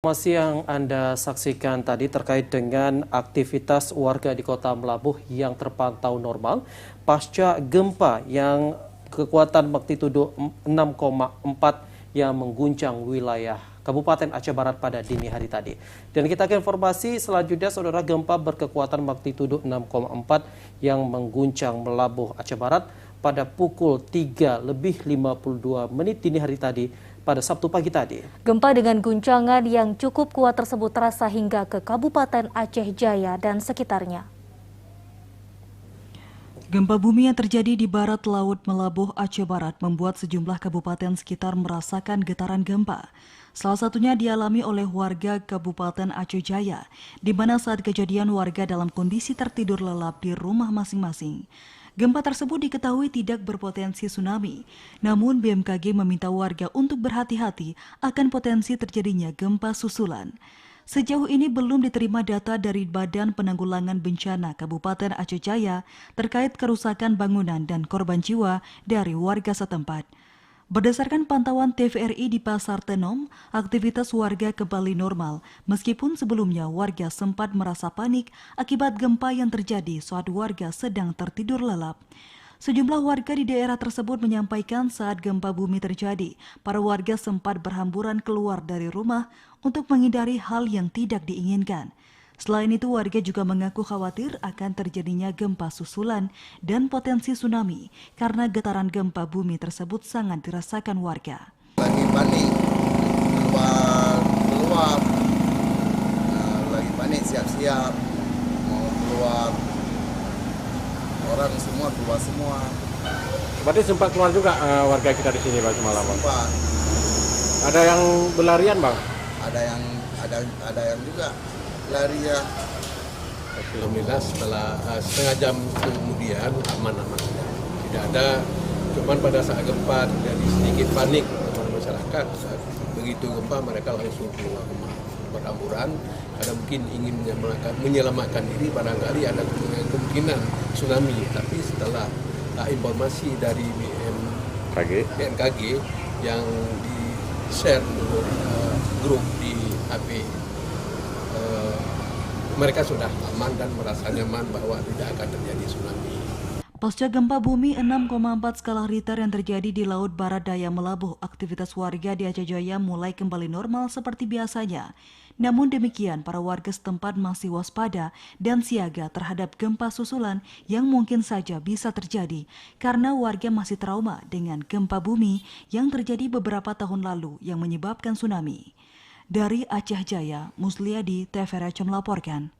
Informasi yang Anda saksikan tadi terkait dengan aktivitas warga di Kota Melabuh yang terpantau normal pasca gempa yang kekuatan magnitudo 6,4 yang mengguncang wilayah Kabupaten Aceh Barat pada dini hari tadi. Dan kita ke informasi selanjutnya, saudara, gempa berkekuatan magnitudo 6,4 yang mengguncang Melabuh Aceh Barat pada pukul 3:52 dini hari tadi pada Sabtu pagi tadi. Gempa dengan guncangan yang cukup kuat tersebut terasa hingga ke Kabupaten Aceh Jaya dan sekitarnya. Gempa bumi yang terjadi di barat laut Melabuh Aceh Barat membuat sejumlah kabupaten sekitar merasakan getaran gempa. Salah satunya dialami oleh warga Kabupaten Aceh Jaya, di mana saat kejadian warga dalam kondisi tertidur lelap di rumah masing-masing. Gempa tersebut diketahui tidak berpotensi tsunami, namun BMKG meminta warga untuk berhati-hati akan potensi terjadinya gempa susulan. Sejauh ini belum diterima data dari Badan Penanggulangan Bencana Kabupaten Aceh Jaya terkait kerusakan bangunan dan korban jiwa dari warga setempat. Berdasarkan pantauan TVRI di Pasar Tenom, aktivitas warga kembali normal meskipun sebelumnya warga sempat merasa panik akibat gempa yang terjadi saat warga sedang tertidur lelap. Sejumlah warga di daerah tersebut menyampaikan saat gempa bumi terjadi, para warga sempat berhamburan keluar dari rumah untuk menghindari hal yang tidak diinginkan. Selain itu, warga juga mengaku khawatir akan terjadinya gempa susulan dan potensi tsunami karena getaran gempa bumi tersebut sangat dirasakan warga. Lagi panik, keluar, lagi panik siap-siap mau keluar, orang semua keluar semua. Berarti sempat keluar juga warga kita di sini Pak semalam. Sempat. Ada yang berlarian Bang? Ada yang juga lari ya. Alhamdulillah setelah setengah jam kemudian aman-aman. Tidak ada, cuman pada saat gempa terjadi sedikit panik teman masyarakat. Begitu gempa mereka langsung keluar rumah berhamburan. Ada mungkin ingin menyelamatkan diri, barangkali ada kemungkinan tsunami. Tapi setelah informasi dari BMKG yang di-share grup di HP, mereka sudah aman dan merasa nyaman bahwa tidak akan terjadi tsunami. Pasca gempa bumi 6,4 skala Richter yang terjadi di Laut Barat Daya Melabuh, aktivitas warga di Aceh Jaya mulai kembali normal seperti biasanya. Namun demikian, para warga setempat masih waspada dan siaga terhadap gempa susulan yang mungkin saja bisa terjadi karena warga masih trauma dengan gempa bumi yang terjadi beberapa tahun lalu yang menyebabkan tsunami. Dari Aceh Jaya, Musliadi, TVRI melaporkan.